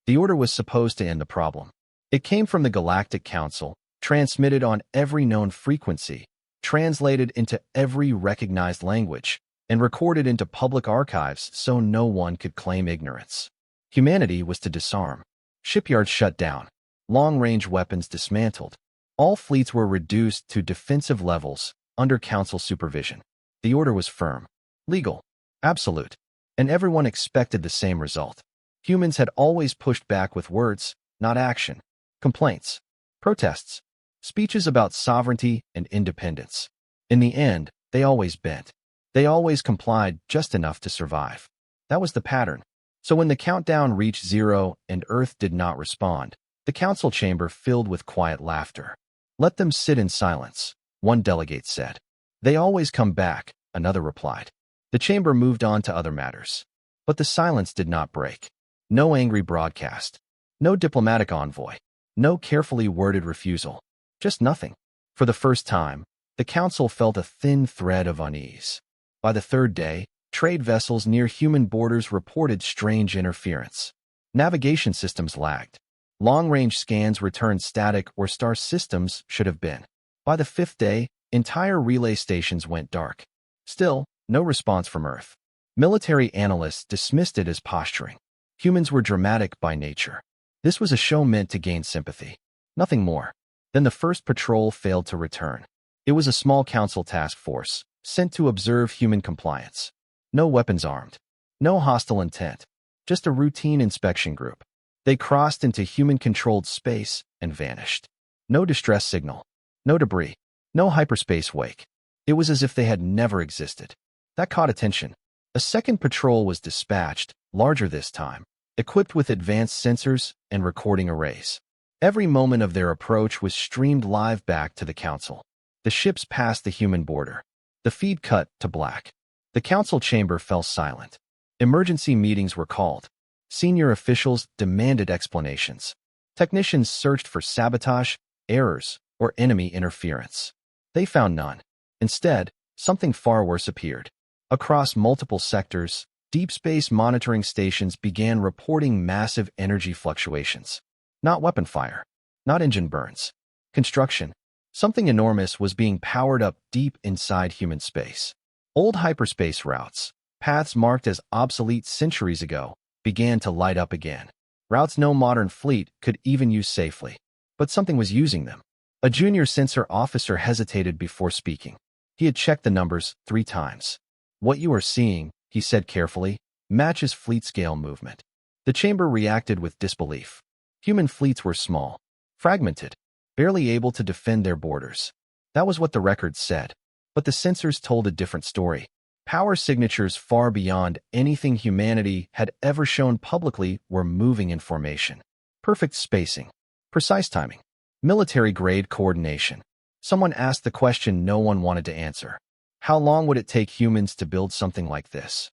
The order was supposed to end the problem. It came from the Galactic Council, transmitted on every known frequency, translated into every recognized language, and recorded into public archives so no one could claim ignorance. Humanity was to disarm. Shipyards shut down. Long-range weapons dismantled. All fleets were reduced to defensive levels under Council supervision. The order was firm, legal, absolute, and everyone expected the same result. Humans had always pushed back with words, not action. Complaints, protests, speeches about sovereignty and independence. In the end, they always bent. They always complied just enough to survive. That was the pattern. So when the countdown reached 0 and Earth did not respond, the council chamber filled with quiet laughter. "Let them sit in silence," one delegate said. "They always come back," another replied. The chamber moved on to other matters. But the silence did not break. No angry broadcast. No diplomatic envoy. No carefully worded refusal. Just nothing. For the first time, the council felt a thin thread of unease. By the third day, trade vessels near human borders reported strange interference. Navigation systems lagged. Long-range scans returned static where star systems should have been. By the fifth day, entire relay stations went dark. Still, no response from Earth. Military analysts dismissed it as posturing. Humans were dramatic by nature. This was a show meant to gain sympathy. Nothing more. Then the first patrol failed to return. It was a small council task force, sent to observe human compliance. No weapons armed. No hostile intent. Just a routine inspection group. They crossed into human-controlled space and vanished. No distress signal. No debris. No hyperspace wake. It was as if they had never existed. That caught attention. A second patrol was dispatched, larger this time, equipped with advanced sensors and recording arrays. Every moment of their approach was streamed live back to the council. The ships passed the human border. The feed cut to black. The council chamber fell silent. Emergency meetings were called. Senior officials demanded explanations. Technicians searched for sabotage, errors, or enemy interference. They found none. Instead, something far worse appeared. Across multiple sectors, deep space monitoring stations began reporting massive energy fluctuations. Not weapon fire. Not engine burns. Construction. Something enormous was being powered up deep inside human space. Old hyperspace routes, paths marked as obsolete centuries ago, began to light up again. Routes no modern fleet could even use safely. But something was using them. A junior sensor officer hesitated before speaking. He had checked the numbers 3 times. "What you are seeing," he said carefully, "matches fleet-scale movement." The chamber reacted with disbelief. Human fleets were small, fragmented, barely able to defend their borders. That was what the records said. But the sensors told a different story. Power signatures far beyond anything humanity had ever shown publicly were moving in formation. Perfect spacing, precise timing, military-grade coordination. Someone asked the question no one wanted to answer. How long would it take humans to build something like this?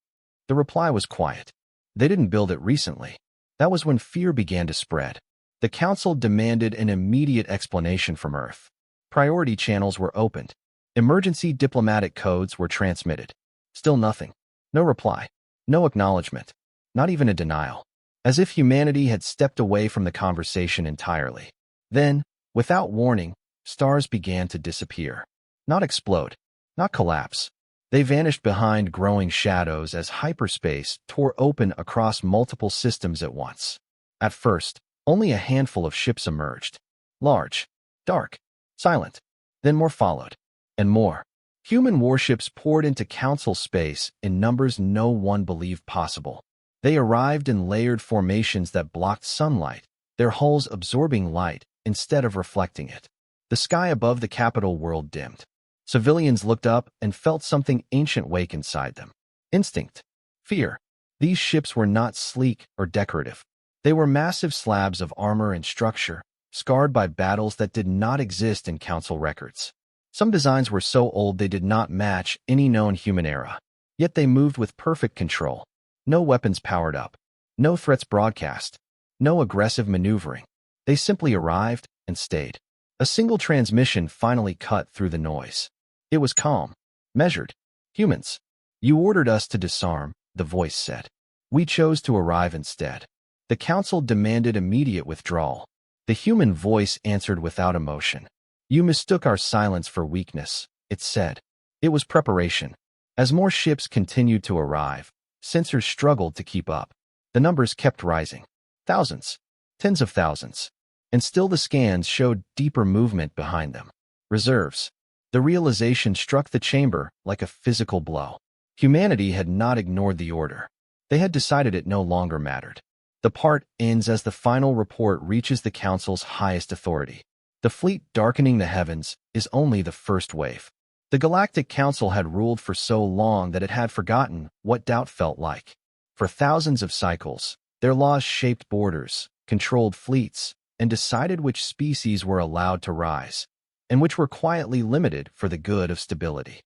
The reply was quiet. They didn't build it recently. That was when fear began to spread. The council demanded an immediate explanation from Earth. Priority channels were opened. Emergency diplomatic codes were transmitted. Still nothing. No reply. No acknowledgement. Not even a denial. As if humanity had stepped away from the conversation entirely. Then, without warning, stars began to disappear. Not explode. Not collapse. They vanished behind growing shadows as hyperspace tore open across multiple systems at once. At first, only a handful of ships emerged. Large, dark, silent. Then more followed. And more. Human warships poured into council space in numbers no one believed possible. They arrived in layered formations that blocked sunlight, their hulls absorbing light instead of reflecting it. The sky above the capital world dimmed. Civilians looked up and felt something ancient wake inside them. Instinct. Fear. These ships were not sleek or decorative. They were massive slabs of armor and structure, scarred by battles that did not exist in council records. Some designs were so old they did not match any known human era. Yet they moved with perfect control. No weapons powered up. No threats broadcast. No aggressive maneuvering. They simply arrived and stayed. A single transmission finally cut through the noise. It was calm. Measured. "Humans. You ordered us to disarm," the voice said. "We chose to arrive instead. The council demanded immediate withdrawal. The human voice answered without emotion. You mistook our silence for weakness, it said. It was preparation. As more ships continued to arrive, sensors struggled to keep up. The numbers kept rising. Thousands. Tens of thousands. And still the scans showed deeper movement behind them. Reserves. The realization struck the chamber like a physical blow. Humanity had not ignored the order. They had decided it no longer mattered. The part ends as the final report reaches the Council's highest authority. The fleet darkening the heavens is only the first wave. The Galactic Council had ruled for so long that it had forgotten what doubt felt like. For thousands of cycles, their laws shaped borders, controlled fleets, and decided which species were allowed to rise, and which were quietly limited for the good of stability.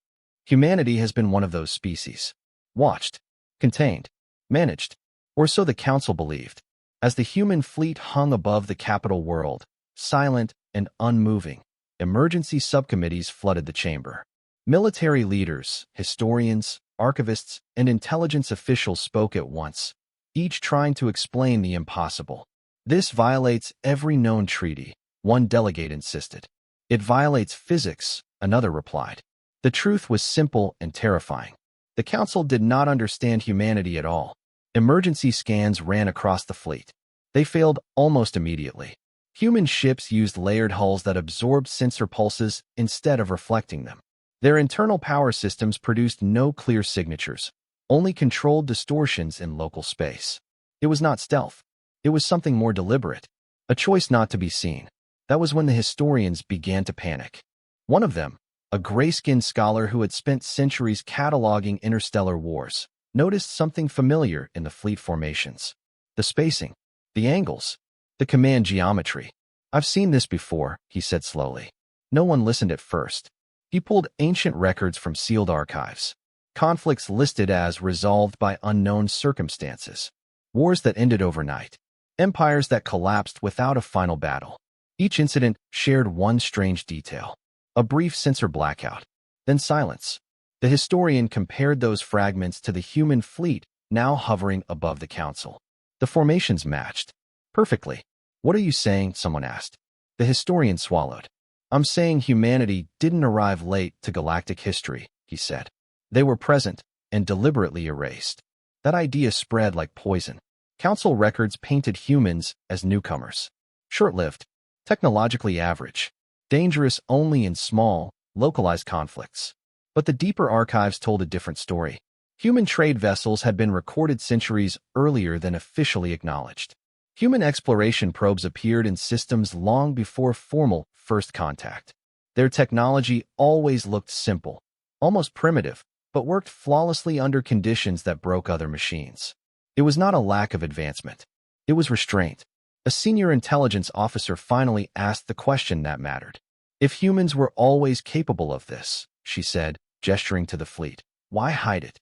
Humanity has been one of those species. Watched, contained, managed, or so the Council believed. As the human fleet hung above the capital world, silent and unmoving, emergency subcommittees flooded the chamber. Military leaders, historians, archivists, and intelligence officials spoke at once, each trying to explain the impossible. This violates every known treaty, one delegate insisted. It violates physics, another replied. The truth was simple and terrifying. The Council did not understand humanity at all. Emergency scans ran across the fleet. They failed almost immediately. Human ships used layered hulls that absorbed sensor pulses instead of reflecting them. Their internal power systems produced no clear signatures, only controlled distortions in local space. It was not stealth. It was something more deliberate, a choice not to be seen. That was when the historians began to panic. One of them, a gray-skinned scholar who had spent centuries cataloging interstellar wars, noticed something familiar in the fleet formations. The spacing, the angles, the command geometry. I've seen this before, he said slowly. No one listened at first. He pulled ancient records from sealed archives. Conflicts listed as resolved by unknown circumstances. Wars that ended overnight. Empires that collapsed without a final battle. Each incident shared one strange detail. A brief sensor blackout. Then silence. The historian compared those fragments to the human fleet now hovering above the Council. The formations matched. Perfectly. What are you saying? Someone asked. The historian swallowed. I'm saying humanity didn't arrive late to galactic history, he said. They were present and deliberately erased. That idea spread like poison. Council records painted humans as newcomers. Short-lived, technologically average, dangerous only in small, localized conflicts. But the deeper archives told a different story. Human trade vessels had been recorded centuries earlier than officially acknowledged. Human exploration probes appeared in systems long before formal first contact. Their technology always looked simple, almost primitive, but worked flawlessly under conditions that broke other machines. It was not a lack of advancement. It was restraint. A senior intelligence officer finally asked the question that mattered. If humans were always capable of this, she said, gesturing to the fleet, why hide it?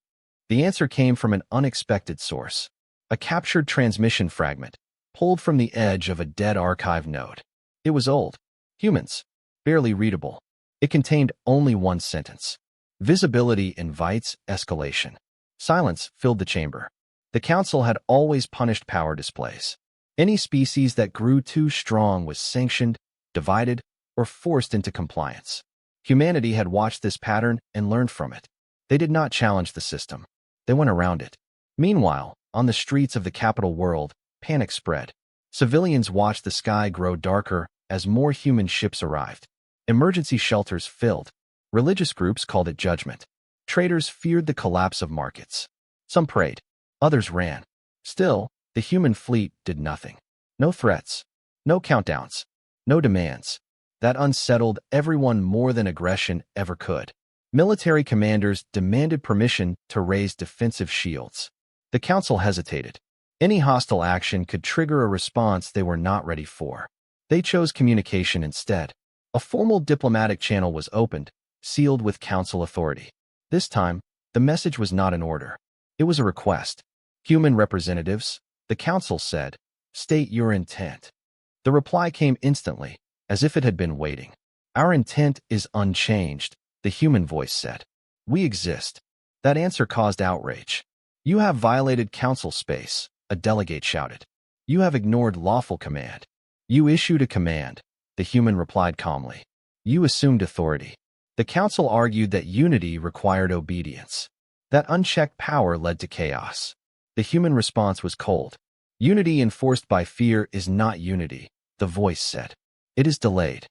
The answer came from an unexpected source. A captured transmission fragment, pulled from the edge of a dead archive node. It was old. Humans. Barely readable. It contained only one sentence. Visibility invites escalation. Silence filled the chamber. The Council had always punished power displays. Any species that grew too strong was sanctioned, divided, or forced into compliance. Humanity had watched this pattern and learned from it. They did not challenge the system. They went around it. Meanwhile, on the streets of the capital world, panic spread. Civilians watched the sky grow darker as more human ships arrived. Emergency shelters filled. Religious groups called it judgment. Traders feared the collapse of markets. Some prayed. Others ran. Still, the human fleet did nothing. No threats. No countdowns. No demands. That unsettled everyone more than aggression ever could. Military commanders demanded permission to raise defensive shields. The Council hesitated. Any hostile action could trigger a response they were not ready for. They chose communication instead. A formal diplomatic channel was opened, sealed with Council authority. This time, the message was not an order. It was a request. Human representatives, the Council said, state your intent. The reply came instantly, as if it had been waiting. Our intent is unchanged, the human voice said. We exist. That answer caused outrage. You have violated Council space, a delegate shouted. You have ignored lawful command. You issued a command, the human replied calmly. You assumed authority. The council argued that unity required obedience. That unchecked power led to chaos. The human response was cold. Unity enforced by fear is not unity, the voice said. It is delayed.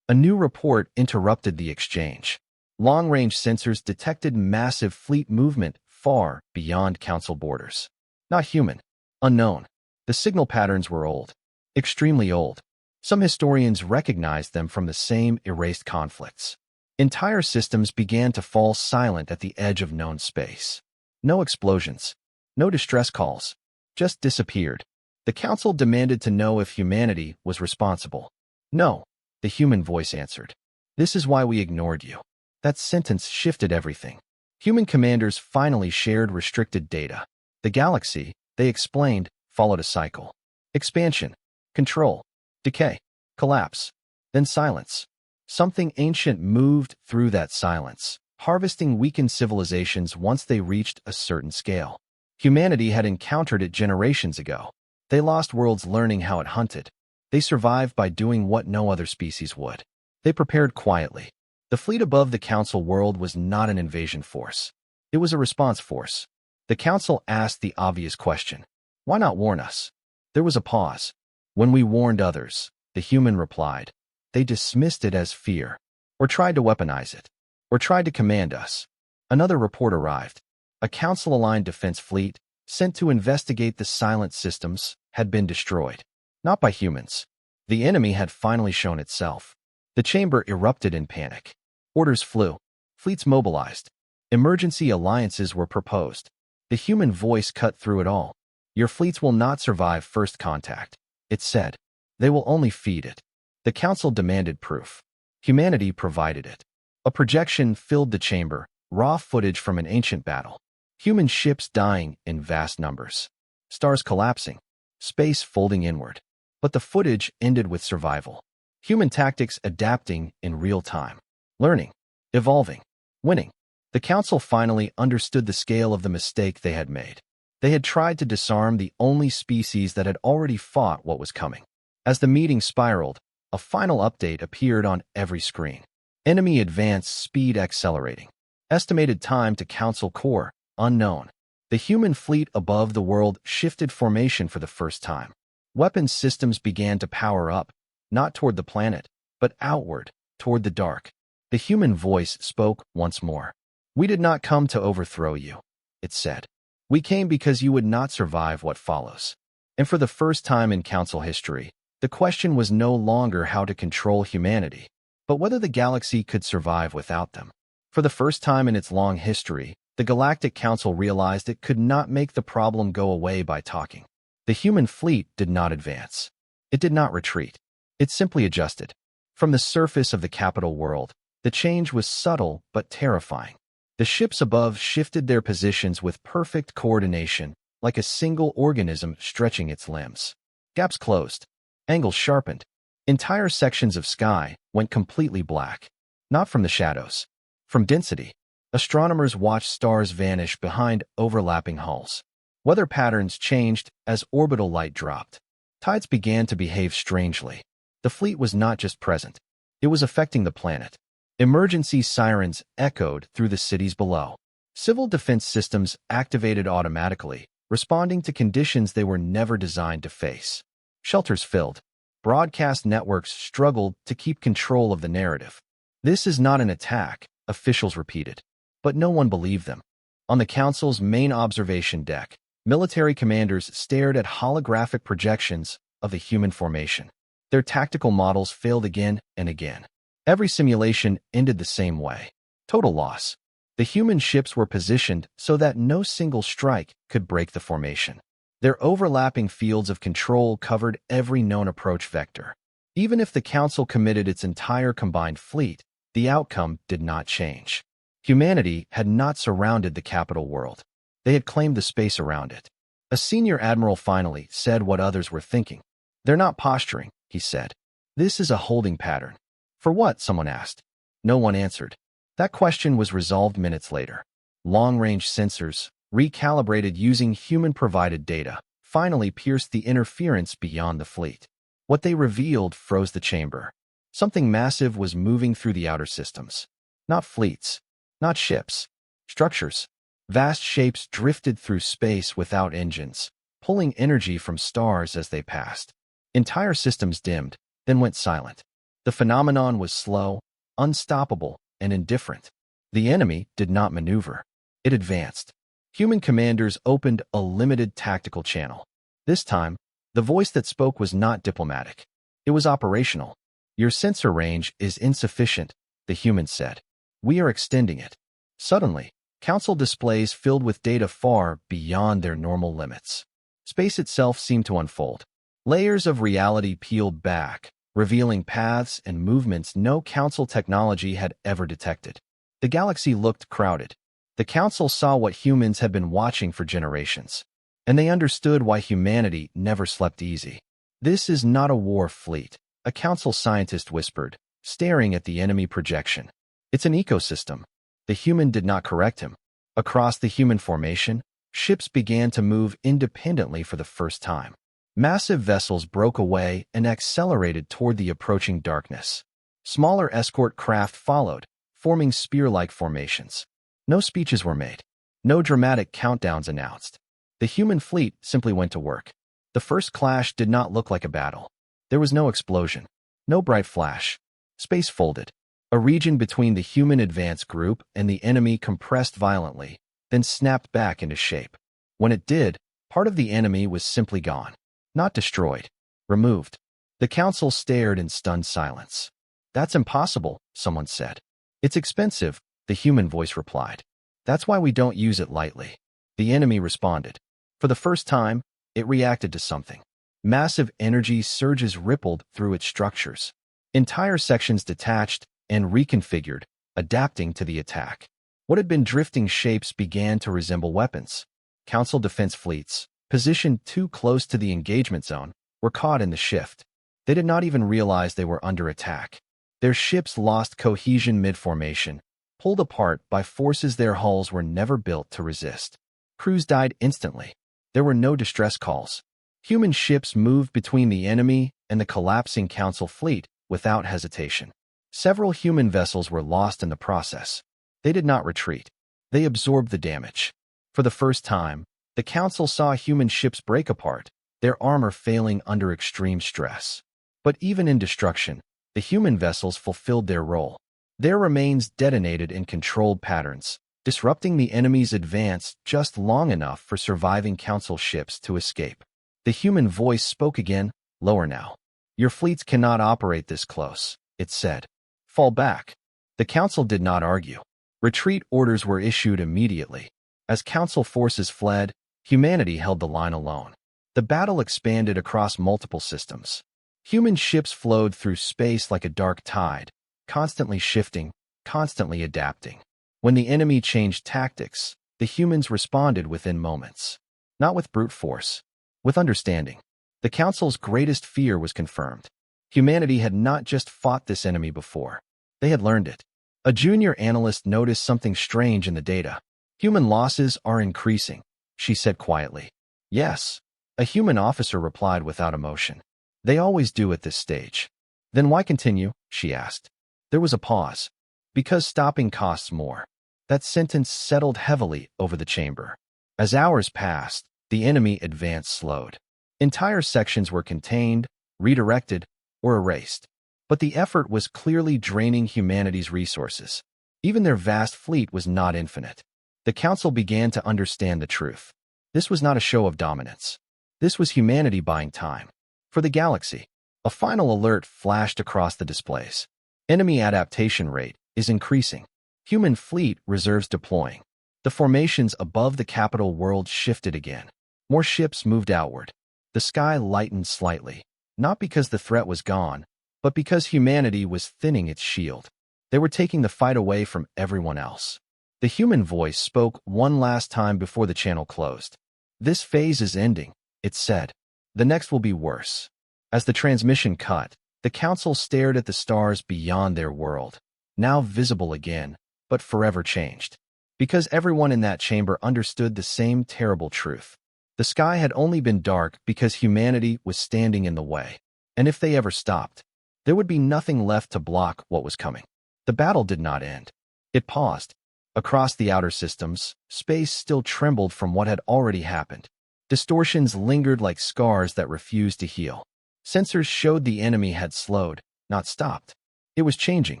A new report interrupted the exchange. Long-range sensors detected massive fleet movement far beyond council borders. Not human. Unknown. The signal patterns were old. Extremely old. Some historians recognized them from the same erased conflicts. Entire systems began to fall silent at the edge of known space. No explosions. No distress calls. Just disappeared. The council demanded to know if humanity was responsible. No, the human voice answered. This is why we ignored you. That sentence shifted everything. Human commanders finally shared restricted data. The galaxy, they explained, followed a cycle. Expansion, control, decay, collapse, then silence. Something ancient moved through that silence, harvesting weakened civilizations once they reached a certain scale. Humanity had encountered it generations ago. They lost worlds learning how it hunted. They survived by doing what no other species would. They prepared quietly. The fleet above the council world was not an invasion force. It was a response force. The council asked the obvious question. Why not warn us? There was a pause. When we warned others, the human replied. They dismissed it as fear, or tried to weaponize it, or tried to command us. Another report arrived. A council-aligned defense fleet, sent to investigate the silent systems, had been destroyed. Not by humans. The enemy had finally shown itself. The chamber erupted in panic. Orders flew. Fleets mobilized. Emergency alliances were proposed. The human voice cut through it all. Your fleets will not survive first contact, it said. They will only feed it. The council demanded proof. Humanity provided it. A projection filled the chamber, raw footage from an ancient battle. Human ships dying in vast numbers. Stars collapsing. Space folding inward. But the footage ended with survival. Human tactics adapting in real time. Learning. Evolving. Winning. The council finally understood the scale of the mistake they had made. They had tried to disarm the only species that had already fought what was coming. As the meeting spiraled, a final update appeared on every screen. Enemy advance speed accelerating. Estimated time to council core, unknown. The human fleet above the world shifted formation for the first time. Weapons systems began to power up, not toward the planet, but outward, toward the dark. The human voice spoke once more. We did not come to overthrow you, it said. We came because you would not survive what follows. And for the first time in council history, the question was no longer how to control humanity, but whether the galaxy could survive without them. For the first time in its long history, the Galactic Council realized it could not make the problem go away by talking. The human fleet did not advance. It did not retreat. It simply adjusted. From the surface of the capital world, the change was subtle but terrifying. The ships above shifted their positions with perfect coordination, like a single organism stretching its limbs. Gaps closed. Angles sharpened. Entire sections of sky went completely black. Not from the shadows. From density. Astronomers watched stars vanish behind overlapping hulls. Weather patterns changed as orbital light dropped. Tides began to behave strangely. The fleet was not just present. It was affecting the planet. Emergency sirens echoed through the cities below. Civil defense systems activated automatically, responding to conditions they were never designed to face. Shelters filled. Broadcast networks struggled to keep control of the narrative. This is not an attack, officials repeated. But no one believed them. On the council's main observation deck, military commanders stared at holographic projections of the human formation. Their tactical models failed again and again. Every simulation ended the same way. Total loss. The human ships were positioned so that no single strike could break the formation. Their overlapping fields of control covered every known approach vector. Even if the council committed its entire combined fleet, the outcome did not change. Humanity had not surrounded the capital world. They had claimed the space around it. A senior admiral finally said what others were thinking. They're not posturing, he said. This is a holding pattern. For what? Someone asked. No one answered. That question was resolved minutes later. Long-range sensors, recalibrated using human-provided data, finally pierced the interference beyond the fleet. What they revealed froze the chamber. Something massive was moving through the outer systems. Not fleets, not ships, structures. Vast shapes drifted through space without engines, pulling energy from stars as they passed. Entire systems dimmed, then went silent. The phenomenon was slow, unstoppable, and indifferent. The enemy did not maneuver. It advanced. Human commanders opened a limited tactical channel. This time, the voice that spoke was not diplomatic. It was operational. "Your sensor range is insufficient," the human said. "We are extending it." Suddenly, Council displays filled with data far beyond their normal limits. Space itself seemed to unfold. Layers of reality peeled back, revealing paths and movements no Council technology had ever detected. The galaxy looked crowded. The Council saw what humans had been watching for generations, and they understood why humanity never slept easy. "This is not a war fleet," a Council scientist whispered, staring at the enemy projection. "It's an ecosystem." The human did not correct him. Across the human formation, ships began to move independently for the first time. Massive vessels broke away and accelerated toward the approaching darkness. Smaller escort craft followed, forming spear-like formations. No speeches were made. No dramatic countdowns announced. The human fleet simply went to work. The first clash did not look like a battle. There was no explosion, no bright flash. Space folded. A region between the human advance group and the enemy compressed violently, then snapped back into shape. When it did, part of the enemy was simply gone. Not destroyed. Removed. The Council stared in stunned silence. "That's impossible," someone said. "It's expensive," the human voice replied. "That's why we don't use it lightly." The enemy responded. For the first time, it reacted to something. Massive energy surges rippled through its structures. Entire sections detached and reconfigured, adapting to the attack. What had been drifting shapes began to resemble weapons. Council defense fleets, positioned too close to the engagement zone, were caught in the shift. They did not even realize they were under attack. Their ships lost cohesion mid-formation, pulled apart by forces their hulls were never built to resist. Crews died instantly. There were no distress calls. Human ships moved between the enemy and the collapsing Council fleet without hesitation. Several human vessels were lost in the process. They did not retreat. They absorbed the damage. For the first time, the Council saw human ships break apart, their armor failing under extreme stress. But even in destruction, the human vessels fulfilled their role. Their remains detonated in controlled patterns, disrupting the enemy's advance just long enough for surviving Council ships to escape. The human voice spoke again, lower now. "Your fleets cannot operate this close," it said. "Fall back." The Council did not argue. Retreat orders were issued immediately. As Council forces fled, humanity held the line alone. The battle expanded across multiple systems. Human ships flowed through space like a dark tide, constantly shifting, constantly adapting. When the enemy changed tactics, the humans responded within moments. Not with brute force, with understanding. The Council's greatest fear was confirmed. Humanity had not just fought this enemy before. They had learned it. A junior analyst noticed something strange in the data. "Human losses are increasing," she said quietly. "Yes," a human officer replied without emotion. "They always do at this stage." "Then why continue?" she asked. There was a pause. "Because stopping costs more." That sentence settled heavily over the chamber. As hours passed, the enemy advance slowed. Entire sections were contained, redirected, or erased. But the effort was clearly draining humanity's resources. Even their vast fleet was not infinite. The Council began to understand the truth. This was not a show of dominance. This was humanity buying time. For the galaxy, a final alert flashed across the displays. Enemy adaptation rate is increasing. Human fleet reserves deploying. The formations above the capital world shifted again. More ships moved outward. The sky lightened slightly, not because the threat was gone, but because humanity was thinning its shield. They were taking the fight away from everyone else. The human voice spoke one last time before the channel closed. "This phase is ending," it said. "The next will be worse." As the transmission cut, the Council stared at the stars beyond their world, now visible again, but forever changed. Because everyone in that chamber understood the same terrible truth. The sky had only been dark because humanity was standing in the way. And if they ever stopped, there would be nothing left to block what was coming. The battle did not end. It paused. Across the outer systems, space still trembled from what had already happened. Distortions lingered like scars that refused to heal. Sensors showed the enemy had slowed, not stopped. It was changing,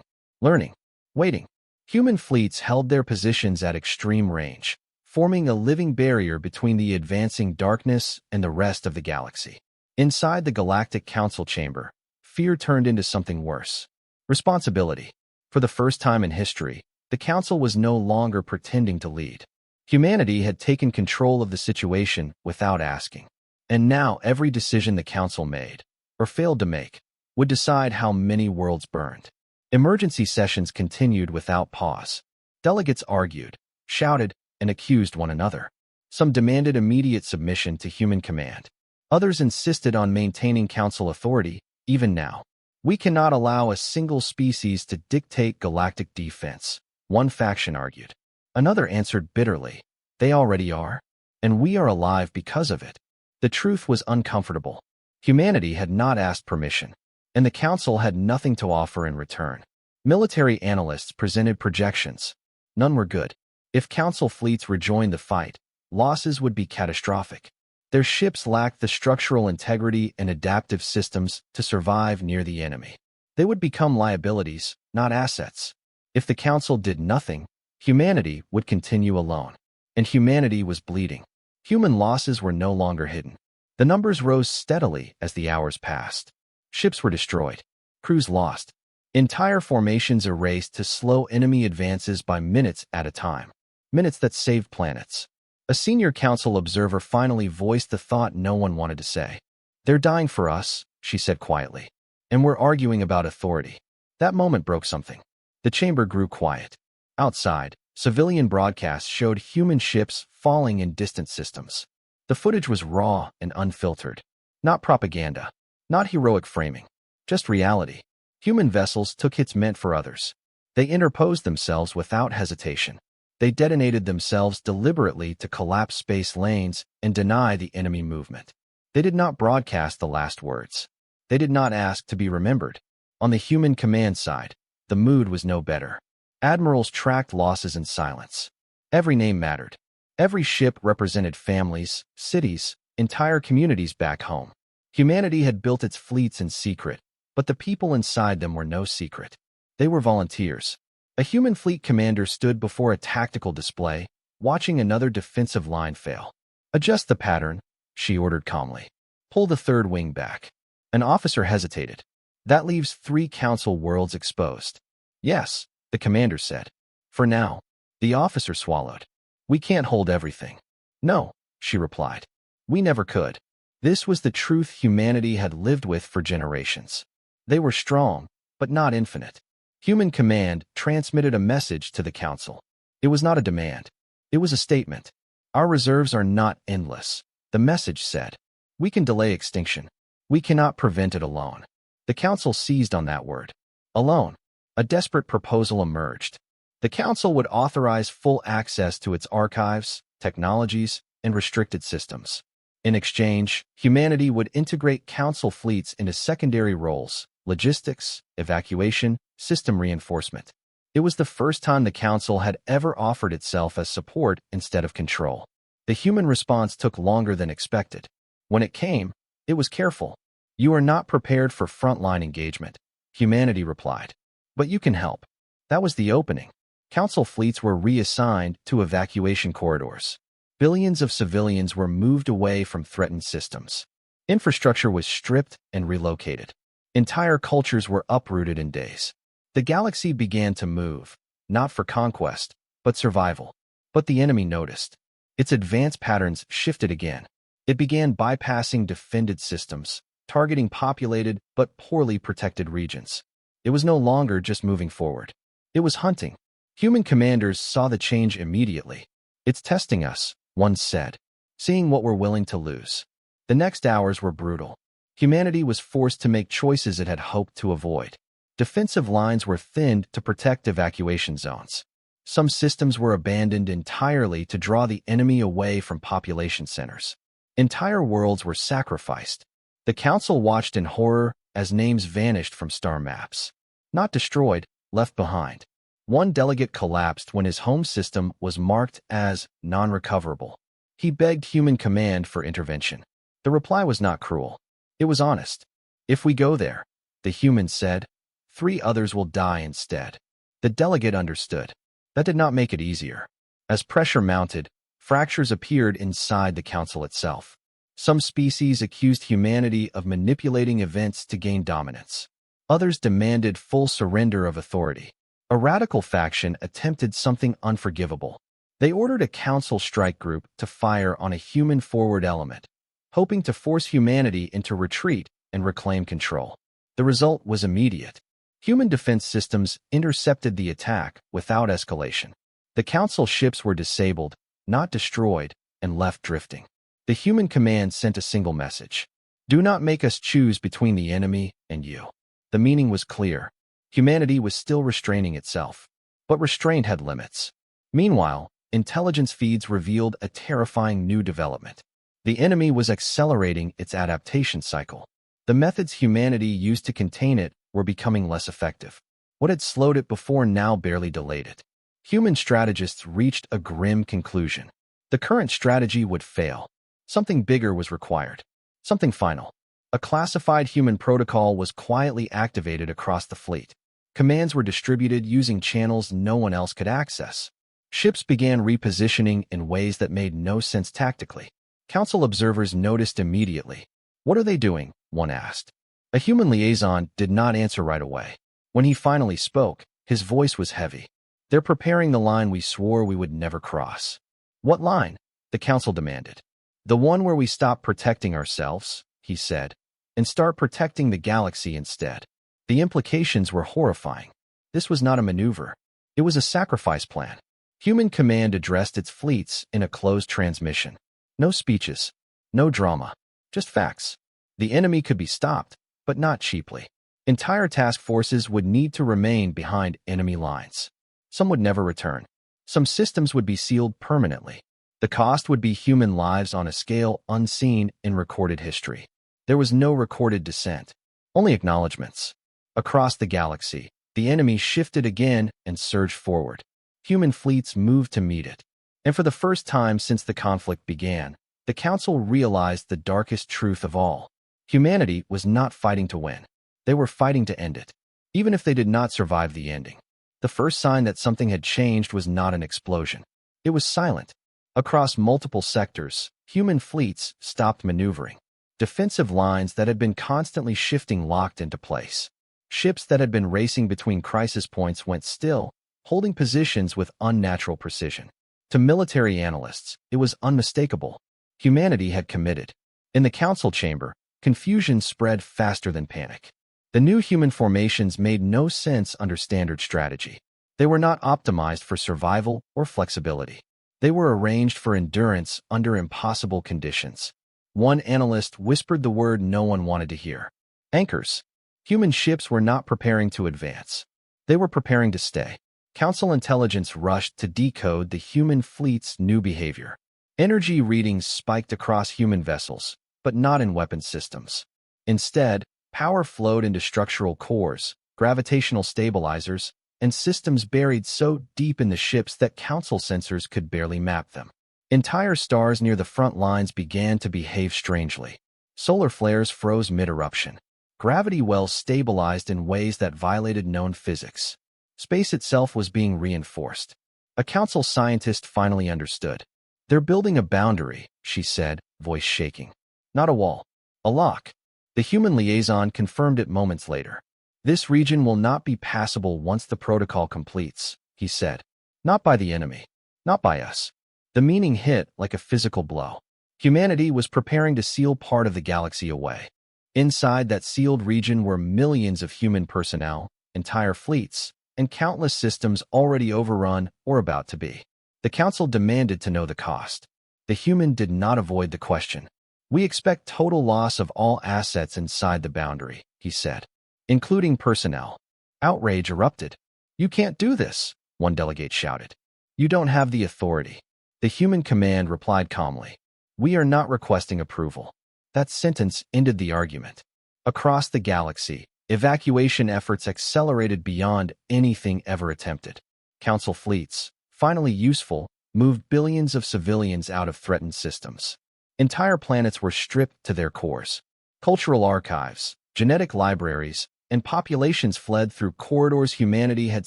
learning, waiting. Human fleets held their positions at extreme range, forming a living barrier between the advancing darkness and the rest of the galaxy. Inside the Galactic Council chamber, fear turned into something worse. Responsibility. For the first time in history, the Council was no longer pretending to lead. Humanity had taken control of the situation without asking. And now every decision the Council made, or failed to make, would decide how many worlds burned. Emergency sessions continued without pause. Delegates argued, shouted, and accused one another. Some demanded immediate submission to human command. Others insisted on maintaining Council authority, even now. We cannot allow a single species to dictate galactic defense, one faction argued. Another answered bitterly, they already are, and we are alive because of it. The truth was uncomfortable. Humanity had not asked permission, and the Council had nothing to offer in return. Military analysts presented projections. None were good. If Council fleets rejoined the fight, losses would be catastrophic. Their ships lacked the structural integrity and adaptive systems to survive near the enemy. They would become liabilities, not assets. If the Council did nothing, humanity would continue alone. And humanity was bleeding. Human losses were no longer hidden. The numbers rose steadily as the hours passed. Ships were destroyed. Crews lost. Entire formations erased to slow enemy advances by minutes at a time. Minutes that saved planets. A senior Council observer finally voiced the thought no one wanted to say. They're dying for us, she said quietly. And we're arguing about authority. That moment broke something. The chamber grew quiet. Outside, civilian broadcasts showed human ships falling in distant systems. The footage was raw and unfiltered. Not propaganda. Not heroic framing. Just reality. Human vessels took hits meant for others. They interposed themselves without hesitation. They detonated themselves deliberately to collapse space lanes and deny the enemy movement. They did not broadcast the last words. They did not ask to be remembered. On the human command side, the mood was no better. Admirals tracked losses in silence. Every name mattered. Every ship represented families, cities, entire communities back home. Humanity had built its fleets in secret, but the people inside them were no secret. They were volunteers. A human fleet commander stood before a tactical display, watching another defensive line fail. Adjust the pattern, she ordered calmly. Pull the third wing back. An officer hesitated. That leaves 3 Council worlds exposed. Yes, the commander said. For now. The officer swallowed. We can't hold everything. No, she replied. We never could. This was the truth humanity had lived with for generations. They were strong, but not infinite. Human command transmitted a message to the Council. It was not a demand. It was a statement. Our reserves are not endless, the message said. We can delay extinction. We cannot prevent it alone. The Council seized on that word. Alone. A desperate proposal emerged. The Council would authorize full access to its archives, technologies, and restricted systems. In exchange, humanity would integrate Council fleets into secondary roles: logistics, evacuation, system reinforcement. It was the first time the Council had ever offered itself as support instead of control. The human response took longer than expected. When it came, it was careful. You are not prepared for frontline engagement, humanity replied. But you can help. That was the opening. Council fleets were reassigned to evacuation corridors. Billions of civilians were moved away from threatened systems. Infrastructure was stripped and relocated. Entire cultures were uprooted in days. The galaxy began to move, not for conquest, but survival. But the enemy noticed. Its advance patterns shifted again. It began bypassing defended systems, targeting populated but poorly protected regions. It was no longer just moving forward. It was hunting. Human commanders saw the change immediately. It's testing us, one said, seeing what we're willing to lose. The next hours were brutal. Humanity was forced to make choices it had hoped to avoid. Defensive lines were thinned to protect evacuation zones. Some systems were abandoned entirely to draw the enemy away from population centers. Entire worlds were sacrificed. The council watched in horror as names vanished from star maps. Not destroyed, left behind. One delegate collapsed when his home system was marked as non-recoverable. He begged human command for intervention. The reply was not cruel. It was honest. If we go there, the humans said, 3 others will die instead. The delegate understood. That did not make it easier. As pressure mounted, fractures appeared inside the council itself. Some species accused humanity of manipulating events to gain dominance. Others demanded full surrender of authority. A radical faction attempted something unforgivable. They ordered a council strike group to fire on a human forward element, hoping to force humanity into retreat and reclaim control. The result was immediate. Human defense systems intercepted the attack without escalation. The council ships were disabled, not destroyed, and left drifting. The human command sent a single message. Do not make us choose between the enemy and you. The meaning was clear. Humanity was still restraining itself. But restraint had limits. Meanwhile, intelligence feeds revealed a terrifying new development. The enemy was accelerating its adaptation cycle. The methods humanity used to contain it were becoming less effective. What had slowed it before now barely delayed it. Human strategists reached a grim conclusion. The current strategy would fail. Something bigger was required. Something final. A classified human protocol was quietly activated across the fleet. Commands were distributed using channels no one else could access. Ships began repositioning in ways that made no sense tactically. Council observers noticed immediately. What are they doing? One asked. A human liaison did not answer right away. When he finally spoke, his voice was heavy. They're preparing the line we swore we would never cross. What line? The council demanded. The one where we stop protecting ourselves, he said, and start protecting the galaxy instead. The implications were horrifying. This was not a maneuver. It was a sacrifice plan. Human command addressed its fleets in a closed transmission. No speeches, no drama, just facts. The enemy could be stopped, but not cheaply. Entire task forces would need to remain behind enemy lines. Some would never return. Some systems would be sealed permanently. The cost would be human lives on a scale unseen in recorded history. There was no recorded dissent, only acknowledgments. Across the galaxy, the enemy shifted again and surged forward. Human fleets moved to meet it. And for the first time since the conflict began, the Council realized the darkest truth of all. Humanity was not fighting to win. They were fighting to end it, even if they did not survive the ending. The first sign that something had changed was not an explosion. It was silent. Across multiple sectors, human fleets stopped maneuvering. Defensive lines that had been constantly shifting locked into place. Ships that had been racing between crisis points went still, holding positions with unnatural precision. To military analysts, it was unmistakable. Humanity had committed. In the council chamber, confusion spread faster than panic. The new human formations made no sense under standard strategy. They were not optimized for survival or flexibility. They were arranged for endurance under impossible conditions. One analyst whispered the word no one wanted to hear. Anchors. Human ships were not preparing to advance. They were preparing to stay. Council intelligence rushed to decode the human fleet's new behavior. Energy readings spiked across human vessels, but not in weapon systems. Instead, power flowed into structural cores, gravitational stabilizers, and systems buried so deep in the ships that Council sensors could barely map them. Entire stars near the front lines began to behave strangely. Solar flares froze mid-eruption. Gravity wells stabilized in ways that violated known physics. Space itself was being reinforced. A Council scientist finally understood. They're building a boundary, she said, voice shaking. Not a wall. A lock. The human liaison confirmed it moments later. This region will not be passable once the protocol completes, he said. Not by the enemy. Not by us. The meaning hit like a physical blow. Humanity was preparing to seal part of the galaxy away. Inside that sealed region were millions of human personnel, entire fleets, and countless systems already overrun or about to be. The Council demanded to know the cost. The human did not avoid the question. We expect total loss of all assets inside the boundary, he said, including personnel. Outrage erupted. You can't do this, one delegate shouted. You don't have the authority. The human command replied calmly. We are not requesting approval. That sentence ended the argument. Across the galaxy, evacuation efforts accelerated beyond anything ever attempted. Council fleets, finally useful, moved billions of civilians out of threatened systems. Entire planets were stripped to their cores. Cultural archives, genetic libraries, and populations fled through corridors humanity had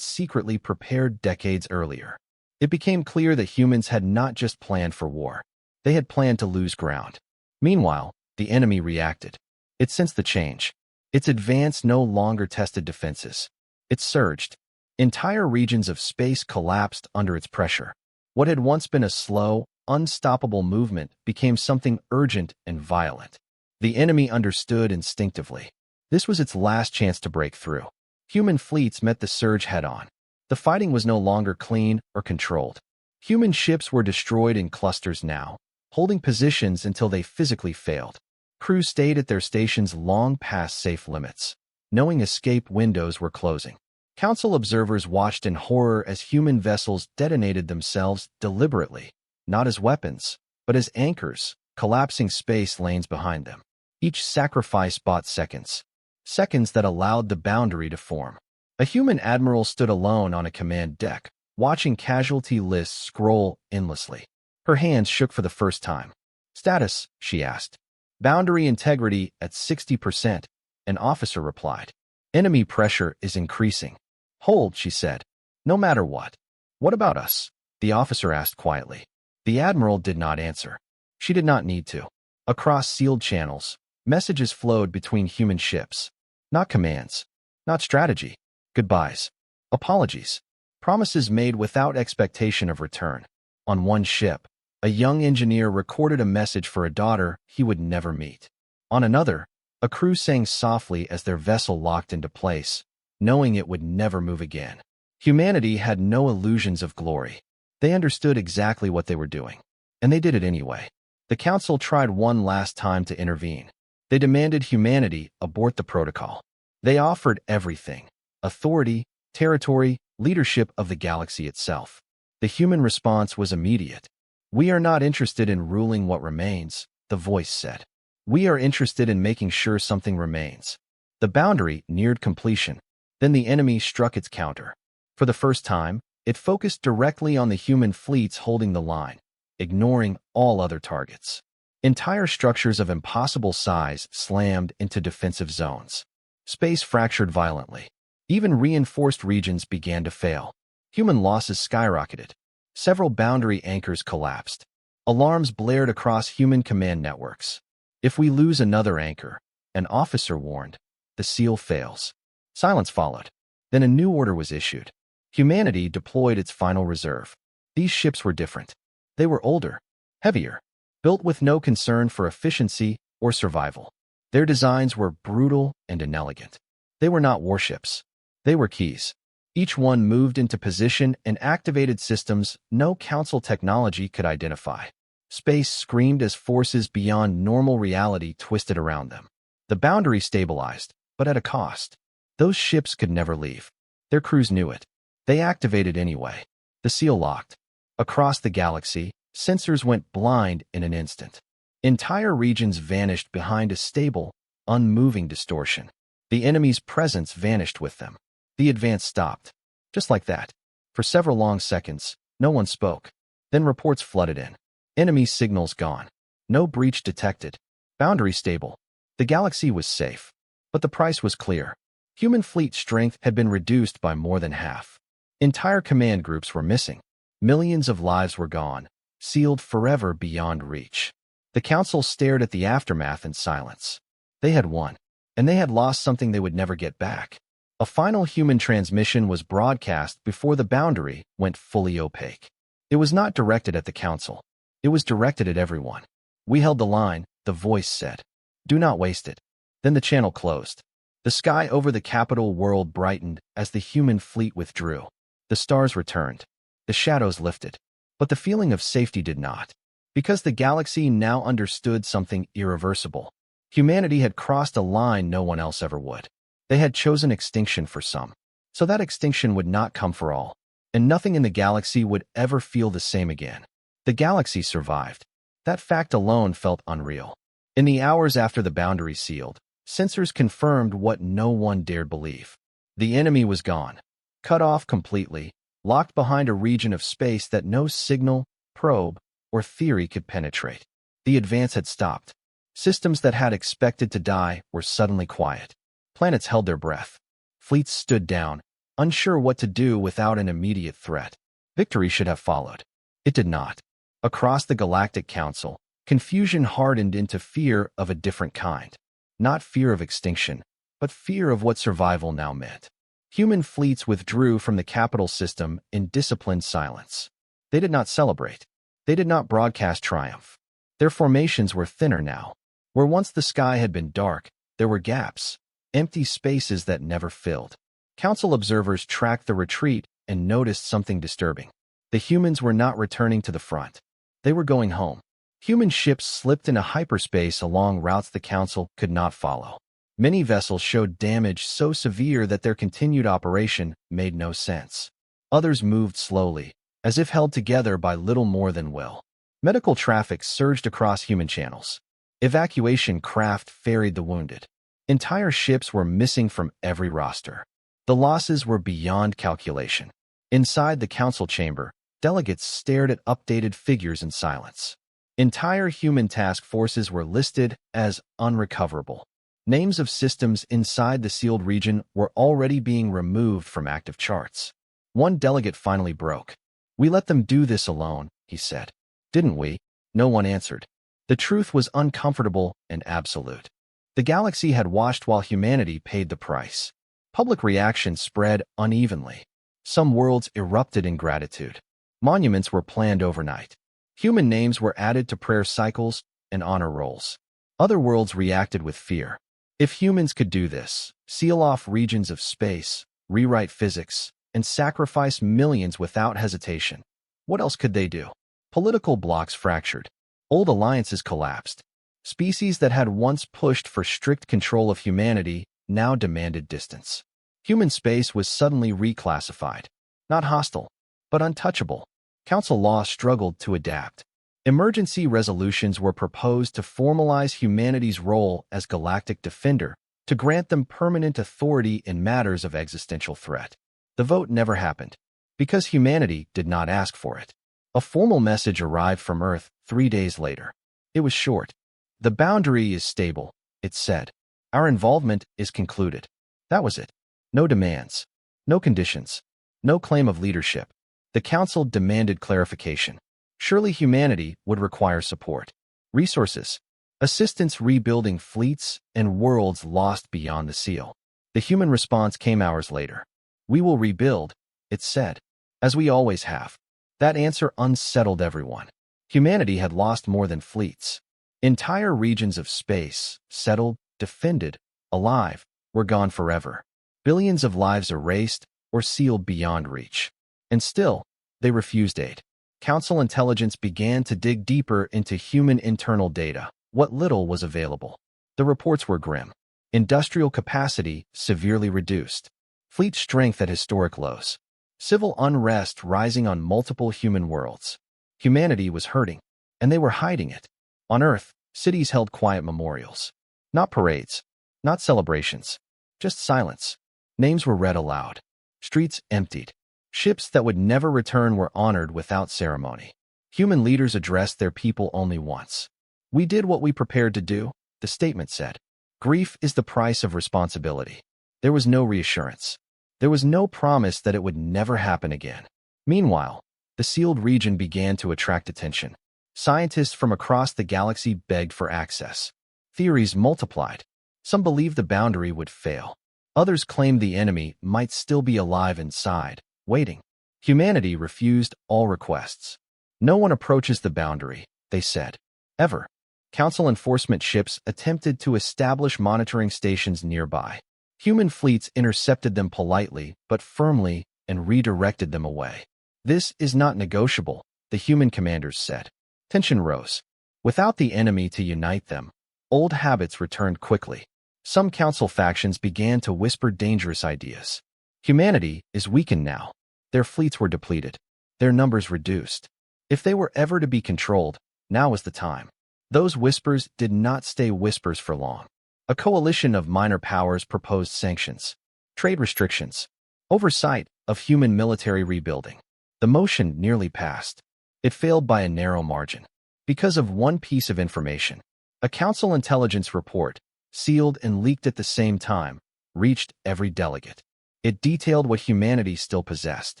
secretly prepared decades earlier. It became clear that humans had not just planned for war. They had planned to lose ground. Meanwhile, the enemy reacted. It sensed the change. Its advance no longer tested defenses. It surged. Entire regions of space collapsed under its pressure. What had once been a slow, unstoppable movement became something urgent and violent. The enemy understood instinctively. This was its last chance to break through. Human fleets met the surge head-on. The fighting was no longer clean or controlled. Human ships were destroyed in clusters now, holding positions until they physically failed. Crews stayed at their stations long past safe limits, knowing escape windows were closing. Council observers watched in horror as human vessels detonated themselves deliberately, not as weapons, but as anchors, collapsing space lanes behind them. Each sacrifice bought seconds. Seconds that allowed the boundary to form. A human admiral stood alone on a command deck, watching casualty lists scroll endlessly. Her hands shook for the first time. "Status," she asked. "Boundary integrity at 60%, an officer replied. "Enemy pressure is increasing." "Hold," she said. "No matter what." "What about us?" the officer asked quietly. The admiral did not answer. She did not need to. Across sealed channels, messages flowed between human ships. Not commands. Not strategy. Goodbyes. Apologies. Promises made without expectation of return. On one ship, a young engineer recorded a message for a daughter he would never meet. On another, a crew sang softly as their vessel locked into place, knowing it would never move again. Humanity had no illusions of glory. They understood exactly what they were doing, and they did it anyway. The Council tried one last time to intervene. They demanded humanity abort the protocol. They offered everything: authority, territory, leadership of the galaxy itself. The human response was immediate. "We are not interested in ruling what remains," the voice said. "We are interested in making sure something remains." The boundary neared completion. Then the enemy struck its counter. For the first time, it focused directly on the human fleets holding the line, ignoring all other targets. Entire structures of impossible size slammed into defensive zones. Space fractured violently. Even reinforced regions began to fail. Human losses skyrocketed. Several boundary anchors collapsed. Alarms blared across human command networks. "If we lose another anchor," an officer warned, "the seal fails." Silence followed. Then a new order was issued. Humanity deployed its final reserve. These ships were different. They were older, heavier, built with no concern for efficiency or survival. Their designs were brutal and inelegant. They were not warships. They were keys. Each one moved into position and activated systems no Council technology could identify. Space screamed as forces beyond normal reality twisted around them. The boundary stabilized, but at a cost. Those ships could never leave. Their crews knew it. They activated anyway. The seal locked. Across the galaxy, sensors went blind in an instant. Entire regions vanished behind a stable, unmoving distortion. The enemy's presence vanished with them. The advance stopped. Just like that. For several long seconds, no one spoke. Then reports flooded in. Enemy signals gone. No breach detected. Boundary stable. The galaxy was safe. But the price was clear. Human fleet strength had been reduced by more than half. Entire command groups were missing. Millions of lives were gone, sealed forever beyond reach. The Council stared at the aftermath in silence. They had won, and they had lost something they would never get back. A final human transmission was broadcast before the boundary went fully opaque. It was not directed at the Council. It was directed at everyone. "We held the line," the voice said. "Do not waste it." Then the channel closed. The sky over the capital world brightened as the human fleet withdrew. The stars returned. The shadows lifted. But the feeling of safety did not. Because the galaxy now understood something irreversible. Humanity had crossed a line no one else ever would. They had chosen extinction for some. So that extinction would not come for all. And nothing in the galaxy would ever feel the same again. The galaxy survived. That fact alone felt unreal. In the hours after the boundary sealed, sensors confirmed what no one dared believe. The enemy was gone, cut off completely, locked behind a region of space that no signal, probe, or theory could penetrate. The advance had stopped. Systems that had expected to die were suddenly quiet. Planets held their breath. Fleets stood down, unsure what to do without an immediate threat. Victory should have followed. It did not. Across the Galactic Council, confusion hardened into fear of a different kind. Not fear of extinction, but fear of what survival now meant. Human fleets withdrew from the capital system in disciplined silence. They did not celebrate. They did not broadcast triumph. Their formations were thinner now. Where once the sky had been dark, there were gaps, empty spaces that never filled. Council observers tracked the retreat and noticed something disturbing. The humans were not returning to the front. They were going home. Human ships slipped into hyperspace along routes the Council could not follow. Many vessels showed damage so severe that their continued operation made no sense. Others moved slowly, as if held together by little more than will. Medical traffic surged across human channels. Evacuation craft ferried the wounded. Entire ships were missing from every roster. The losses were beyond calculation. Inside the council chamber, delegates stared at updated figures in silence. Entire human task forces were listed as unrecoverable. Names of systems inside the sealed region were already being removed from active charts. One delegate finally broke. "We let them do this alone," he said. "Didn't we?" No one answered. The truth was uncomfortable and absolute. The galaxy had watched while humanity paid the price. Public reaction spread unevenly. Some worlds erupted in gratitude. Monuments were planned overnight. Human names were added to prayer cycles and honor rolls. Other worlds reacted with fear. If humans could do this, seal off regions of space, rewrite physics, and sacrifice millions without hesitation, what else could they do? Political blocs fractured. Old alliances collapsed. Species that had once pushed for strict control of humanity now demanded distance. Human space was suddenly reclassified. Not hostile, but untouchable. Council law struggled to adapt. Emergency resolutions were proposed to formalize humanity's role as galactic defender, to grant them permanent authority in matters of existential threat. The vote never happened, because humanity did not ask for it. A formal message arrived from Earth 3 days later. It was short. "The boundary is stable," it said. "Our involvement is concluded." That was it. No demands. No conditions. No claim of leadership. The Council demanded clarification. Surely humanity would require support. Resources. Assistance rebuilding fleets and worlds lost beyond the seal. The human response came hours later. "We will rebuild," it said, "as we always have." That answer unsettled everyone. Humanity had lost more than fleets. Entire regions of space, settled, defended, alive, were gone forever. Billions of lives erased or sealed beyond reach. And still, they refused aid. Council intelligence began to dig deeper into human internal data, what little was available. The reports were grim. Industrial capacity severely reduced. Fleet strength at historic lows. Civil unrest rising on multiple human worlds. Humanity was hurting, and they were hiding it. On Earth, cities held quiet memorials. Not parades, not celebrations, just silence. Names were read aloud. Streets emptied. Ships that would never return were honored without ceremony. Human leaders addressed their people only once. "We did what we prepared to do," the statement said. Grief is the price of responsibility. There was no reassurance. There was no promise that it would never happen again. Meanwhile, the sealed region began to attract attention. Scientists from across the galaxy begged for access. Theories multiplied. Some believed the boundary would fail. Others claimed the enemy might still be alive inside, waiting. Humanity refused all requests. "No one approaches the boundary," they said. "Ever." Council enforcement ships attempted to establish monitoring stations nearby. Human fleets intercepted them politely but firmly and redirected them away. "This is not negotiable," the human commanders said. Tension rose. Without the enemy to unite them, old habits returned quickly. Some council factions began to whisper dangerous ideas. Humanity is weakened now. Their fleets were depleted. Their numbers reduced. If they were ever to be controlled, Now was the time. Those whispers did not stay whispers for long. A coalition of minor powers proposed sanctions, trade restrictions, oversight of human military rebuilding. The motion nearly passed. It failed by a narrow margin. Because of one piece of information, a council intelligence report, sealed and leaked at the same time, reached every delegate. It detailed what humanity still possessed: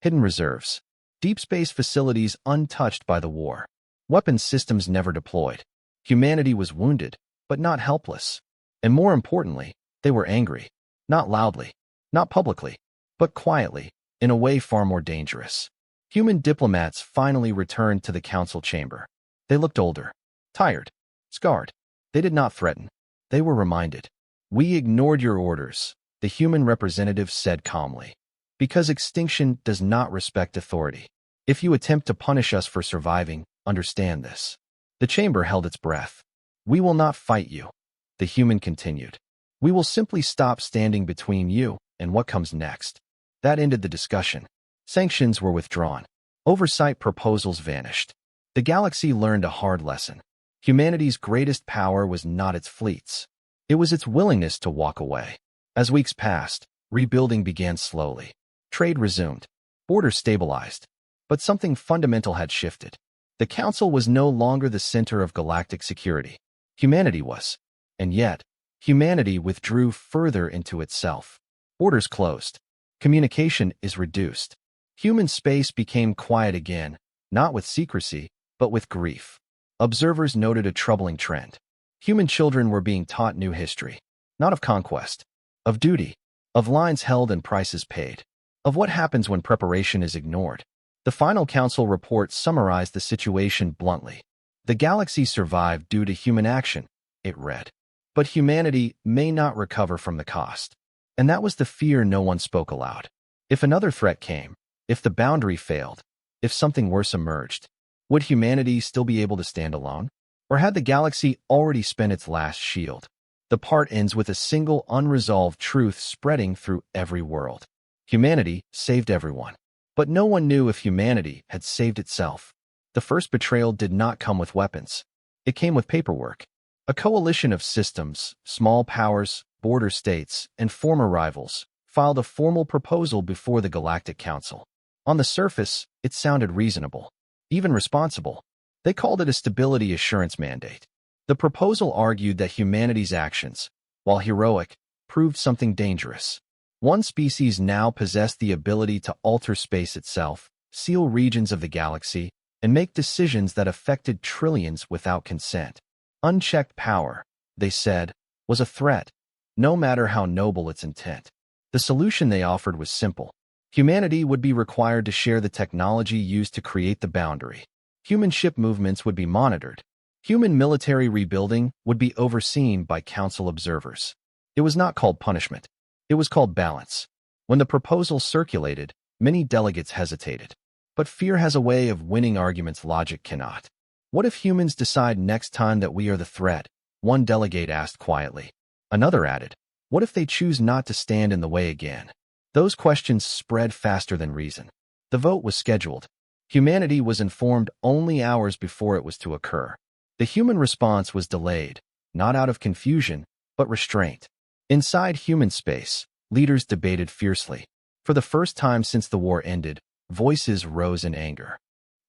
hidden reserves, deep space facilities untouched by the war, weapons systems never deployed. Humanity was wounded, but not helpless. And more importantly, they were angry. Not loudly, not publicly, but quietly, in a way far more dangerous. Human diplomats finally returned to the council chamber. They looked older, tired, scarred. They did not threaten. They were reminded. "We ignored your orders," the human representative said calmly. "Because extinction does not respect authority. If you attempt to punish us for surviving, understand this." The chamber held its breath. "We will not fight you," the human continued. "We will simply stop standing between you and what comes next." That ended the discussion. Sanctions were withdrawn. Oversight proposals vanished. The galaxy learned a hard lesson. Humanity's greatest power was not its fleets. It was its willingness to walk away. As weeks passed, rebuilding began slowly. Trade resumed. Borders stabilized. But something fundamental had shifted. The Council was no longer the center of galactic security. Humanity was. And yet, humanity withdrew further into itself. Borders closed. Communication is reduced. Human space became quiet again, not with secrecy, but with grief. Observers noted a troubling trend. Human children were being taught new history, not of conquest, of duty, of lines held and prices paid, of what happens when preparation is ignored. The final council report summarized the situation bluntly. The galaxy survived due to human action, it read. But humanity may not recover from the cost. And that was the fear no one spoke aloud. If another threat came, if the boundary failed, if something worse emerged, would humanity still be able to stand alone? Or had the galaxy already spent its last shield? The part ends with a single unresolved truth spreading through every world. Humanity saved everyone. But no one knew if humanity had saved itself. The first betrayal did not come with weapons. It came with paperwork. A coalition of systems, small powers, border states, and former rivals filed a formal proposal before the Galactic Council. On the surface, it sounded reasonable, even responsible. They called it a stability assurance mandate. The proposal argued that humanity's actions, while heroic, proved something dangerous. One species now possessed the ability to alter space itself, seal regions of the galaxy, and make decisions that affected trillions without consent. Unchecked power, they said, was a threat, no matter how noble its intent. The solution they offered was simple. Humanity would be required to share the technology used to create the boundary. Human ship movements would be monitored. Human military rebuilding would be overseen by council observers. It was not called punishment. It was called balance. When the proposal circulated, many delegates hesitated. But fear has a way of winning arguments logic cannot. What if humans decide next time that we are the threat? One delegate asked quietly. Another added, what if they choose not to stand in the way again? Those questions spread faster than reason. The vote was scheduled. Humanity was informed only hours before it was to occur. The human response was delayed, not out of confusion, but restraint. Inside human space, leaders debated fiercely. For the first time since the war ended, voices rose in anger.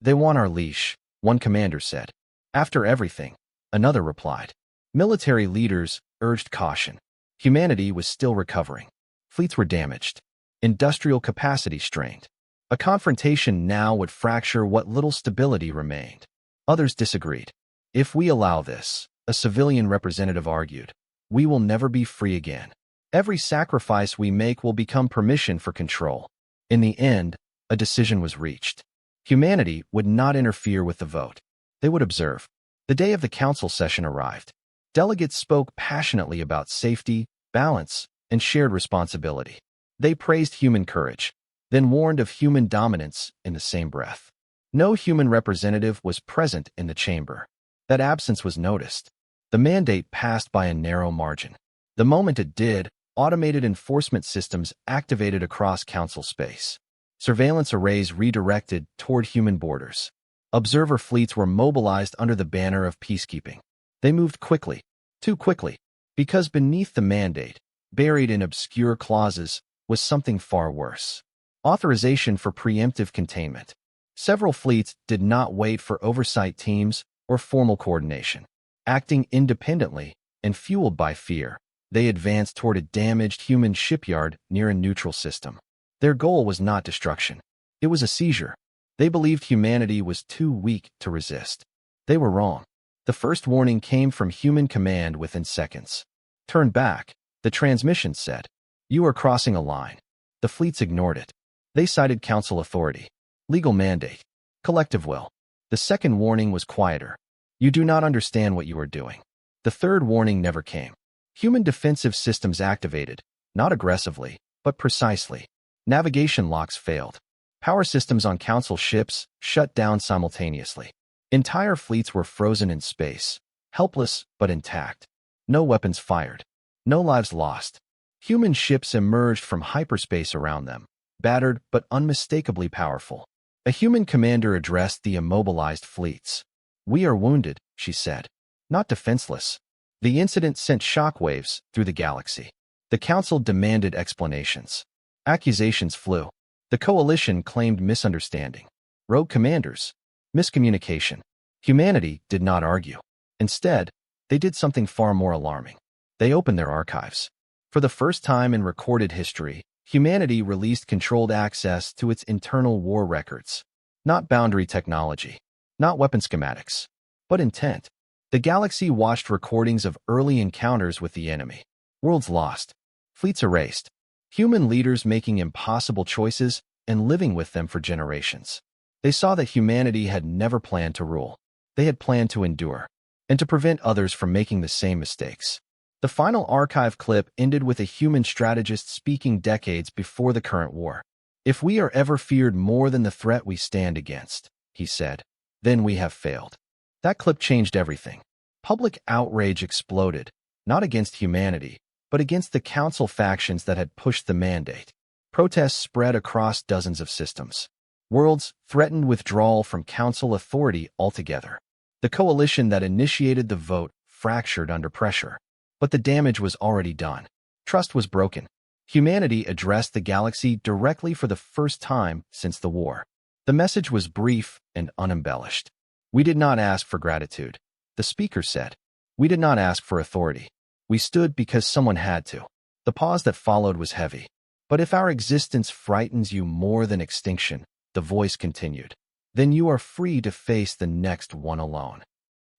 "They want our leash," one commander said. "After everything," another replied. Military leaders urged caution. Humanity was still recovering. Fleets were damaged. Industrial capacity strained. A confrontation now would fracture what little stability remained. Others disagreed. "If we allow this," a civilian representative argued, "we will never be free again. Every sacrifice we make will become permission for control." In the end, a decision was reached. Humanity would not interfere with the vote. They would observe. The day of the council session arrived. Delegates spoke passionately about safety, balance, and shared responsibility. They praised human courage, then warned of human dominance in the same breath. No human representative was present in the chamber. That absence was noticed. The mandate passed by a narrow margin. The moment it did, automated enforcement systems activated across council space. Surveillance arrays redirected toward human borders. Observer fleets were mobilized under the banner of peacekeeping. They moved quickly, too quickly, because beneath the mandate, buried in obscure clauses, was something far worse. Authorization for preemptive containment. Several fleets did not wait for oversight teams or formal coordination. Acting independently and fueled by fear, they advanced toward a damaged human shipyard near a neutral system. Their goal was not destruction. It was a seizure. They believed humanity was too weak to resist. They were wrong. The first warning came from human command within seconds. Turn back, the transmission said. You are crossing a line. The fleets ignored it. They cited council authority, legal mandate, collective will. The second warning was quieter. You do not understand what you are doing. The third warning never came. Human defensive systems activated, not aggressively, but precisely. Navigation locks failed. Power systems on council ships shut down simultaneously. Entire fleets were frozen in space, helpless but intact. No weapons fired. No lives lost. Human ships emerged from hyperspace around them, battered but unmistakably powerful. A human commander addressed the immobilized fleets. We are wounded, she said. Not defenseless. The incident sent shockwaves through the galaxy. The council demanded explanations. Accusations flew. The coalition claimed misunderstanding. Rogue commanders. Miscommunication. Humanity did not argue. Instead, they did something far more alarming. They opened their archives. For the first time in recorded history, humanity released controlled access to its internal war records. Not boundary technology. Not weapon schematics. But intent. The galaxy watched recordings of early encounters with the enemy. Worlds lost. Fleets erased. Human leaders making impossible choices and living with them for generations. They saw that humanity had never planned to rule. They had planned to endure, and to prevent others from making the same mistakes. The final archive clip ended with a human strategist speaking decades before the current war. If we are ever feared more than the threat we stand against, he said, then we have failed. That clip changed everything. Public outrage exploded, not against humanity, but against the council factions that had pushed the mandate. Protests spread across dozens of systems. Worlds threatened withdrawal from council authority altogether. The coalition that initiated the vote fractured under pressure. But the damage was already done. Trust was broken. Humanity addressed the galaxy directly for the first time since the war. The message was brief and unembellished. We did not ask for gratitude, the speaker said. We did not ask for authority. We stood because someone had to. The pause that followed was heavy. But if our existence frightens you more than extinction, the voice continued, then you are free to face the next one alone.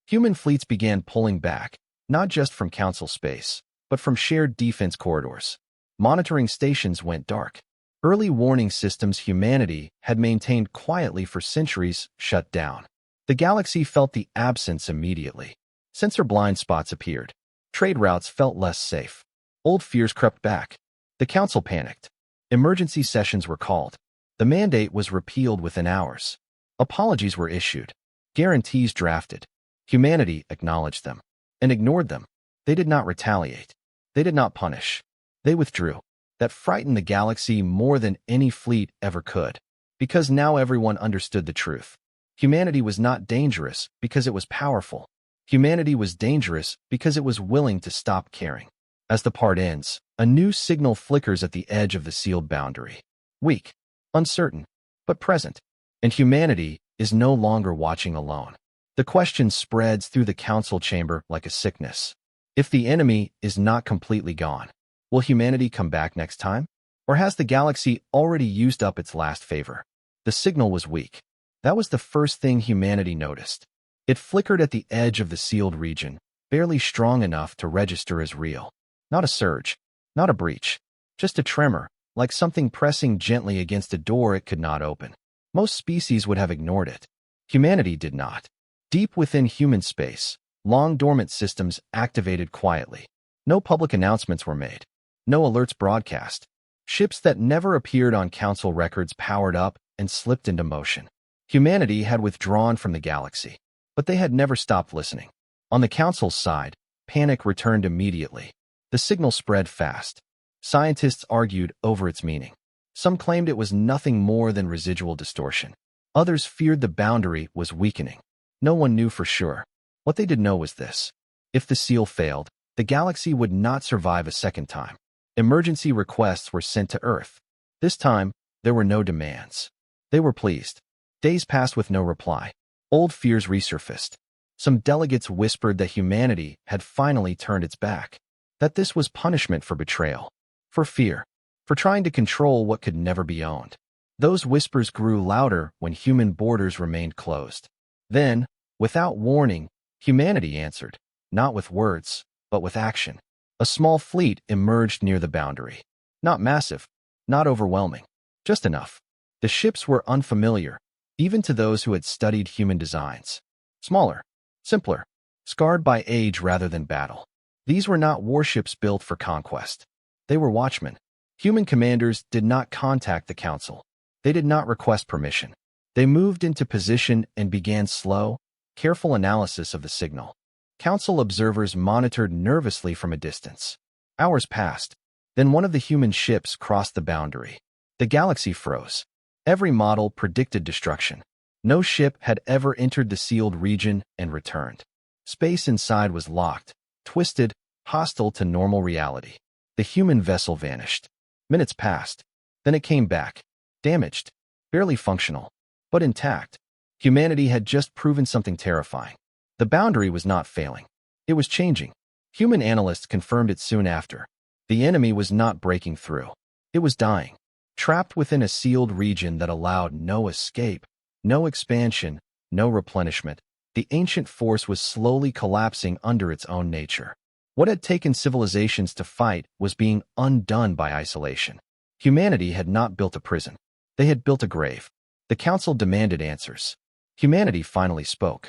Human fleets began pulling back, not just from council space, but from shared defense corridors. Monitoring stations went dark. Early warning systems humanity had maintained quietly for centuries shut down. The galaxy felt the absence immediately. Sensor blind spots appeared. Trade routes felt less safe. Old fears crept back. The council panicked. Emergency sessions were called. The mandate was repealed within hours. Apologies were issued. Guarantees drafted. Humanity acknowledged them and ignored them. They did not retaliate. They did not punish. They withdrew. That frightened the galaxy more than any fleet ever could, because now everyone understood the truth. Humanity was not dangerous because it was powerful. Humanity was dangerous because it was willing to stop caring. As the part ends, a new signal flickers at the edge of the sealed boundary. Weak, uncertain, but present. And humanity is no longer watching alone. The question spreads through the council chamber like a sickness. If the enemy is not completely gone, will humanity come back next time? Or has the galaxy already used up its last favor? The signal was weak. That was the first thing humanity noticed. It flickered at the edge of the sealed region, barely strong enough to register as real. Not a surge, not a breach, just a tremor, like something pressing gently against a door it could not open. Most species would have ignored it. Humanity did not. Deep within human space, long dormant systems activated quietly. No public announcements were made. No alerts broadcast. Ships that never appeared on council records powered up and slipped into motion. Humanity had withdrawn from the galaxy, but they had never stopped listening. On the council's side, panic returned immediately. The signal spread fast. Scientists argued over its meaning. Some claimed it was nothing more than residual distortion. Others feared the boundary was weakening. No one knew for sure. What they did know was this. If the seal failed, the galaxy would not survive a second time. Emergency requests were sent to Earth. This time, there were no demands. They were pleased. Days passed with no reply. Old fears resurfaced. Some delegates whispered that humanity had finally turned its back, that this was punishment for betrayal, for fear, for trying to control what could never be owned. Those whispers grew louder when human borders remained closed. Then, without warning, humanity answered, not with words, but with action. A small fleet emerged near the boundary. Not massive, not overwhelming, just enough. The ships were unfamiliar, even to those who had studied human designs. Smaller, simpler, scarred by age rather than battle. These were not warships built for conquest. They were watchmen. Human commanders did not contact the Council. They did not request permission. They moved into position and began slow, careful analysis of the signal. Council observers monitored nervously from a distance. Hours passed. Then one of the human ships crossed the boundary. The galaxy froze. Every model predicted destruction. No ship had ever entered the sealed region and returned. Space inside was locked, twisted, hostile to normal reality. The human vessel vanished. Minutes passed. Then it came back. Damaged. Barely functional. But intact. Humanity had just proven something terrifying. The boundary was not failing. It was changing. Human analysts confirmed it soon after. The enemy was not breaking through. It was dying. Trapped within a sealed region that allowed no escape, no expansion, no replenishment, the ancient force was slowly collapsing under its own nature. What had taken civilizations to fight was being undone by isolation. Humanity had not built a prison. They had built a grave. The Council demanded answers. Humanity finally spoke.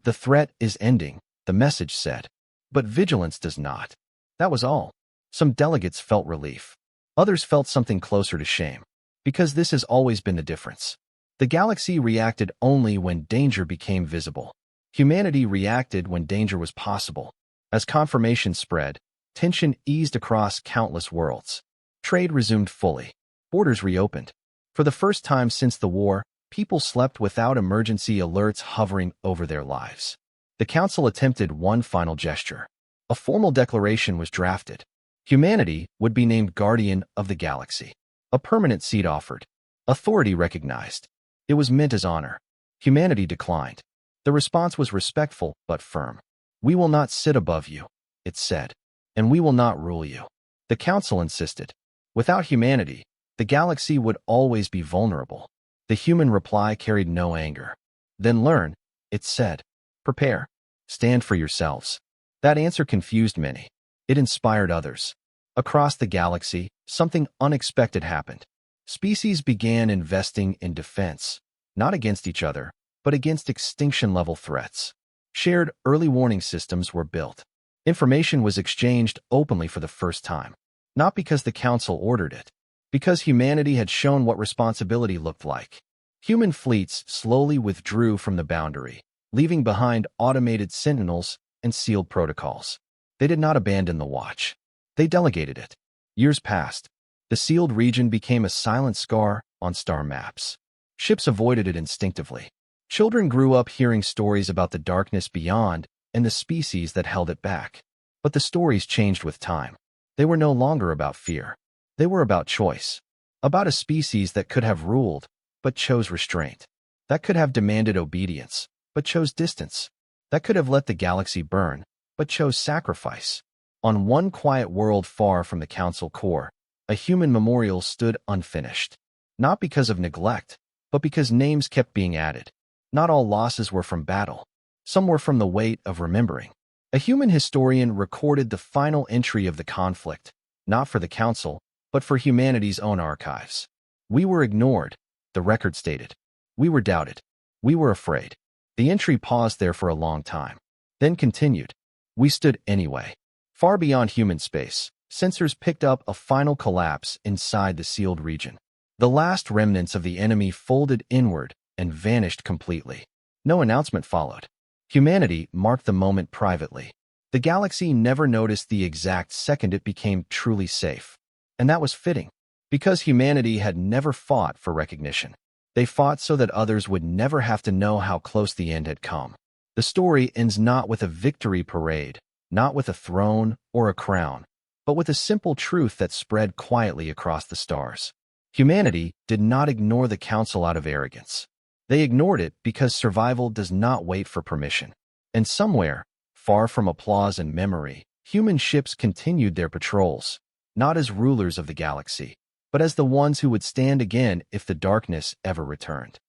The threat is ending, the message said. But vigilance does not. That was all. Some delegates felt relief. Others felt something closer to shame. Because this has always been the difference. The galaxy reacted only when danger became visible. Humanity reacted when danger was possible. As confirmation spread, tension eased across countless worlds. Trade resumed fully. Borders reopened. For the first time since the war, people slept without emergency alerts hovering over their lives. The Council attempted one final gesture. A formal declaration was drafted. Humanity would be named Guardian of the Galaxy. A permanent seat offered. Authority recognized. It was meant as honor. Humanity declined. The response was respectful but firm. We will not sit above you, it said, and we will not rule you. The Council insisted. Without humanity, the galaxy would always be vulnerable. The human reply carried no anger. Then learn, it said. Prepare. Stand for yourselves. That answer confused many. It inspired others. Across the galaxy, something unexpected happened. Species began investing in defense, not against each other, but against extinction-level threats. Shared early warning systems were built. Information was exchanged openly for the first time. Not because the Council ordered it, because humanity had shown what responsibility looked like. Human fleets slowly withdrew from the boundary, leaving behind automated sentinels and sealed protocols. They did not abandon the watch. They delegated it. Years passed. The sealed region became a silent scar on star maps. Ships avoided it instinctively. Children grew up hearing stories about the darkness beyond and the species that held it back. But the stories changed with time. They were no longer about fear. They were about choice. About a species that could have ruled, but chose restraint. That could have demanded obedience, but chose distance. That could have let the galaxy burn, but chose sacrifice. On one quiet world far from the Council core, a human memorial stood unfinished. Not because of neglect, but because names kept being added. Not all losses were from battle. Some were from the weight of remembering. A human historian recorded the final entry of the conflict, not for the Council, but for humanity's own archives. We were ignored, the record stated. We were doubted. We were afraid. The entry paused there for a long time, then continued. We stood anyway. Far beyond human space, sensors picked up a final collapse inside the sealed region. The last remnants of the enemy folded inward and vanished completely. No announcement followed. Humanity marked the moment privately. The galaxy never noticed the exact second it became truly safe. And that was fitting, because humanity had never fought for recognition. They fought so that others would never have to know how close the end had come. The story ends not with a victory parade, not with a throne or a crown, but with a simple truth that spread quietly across the stars. Humanity did not ignore the council out of arrogance. They ignored it because survival does not wait for permission. And somewhere, far from applause and memory, human ships continued their patrols, not as rulers of the galaxy, but as the ones who would stand again if the darkness ever returned.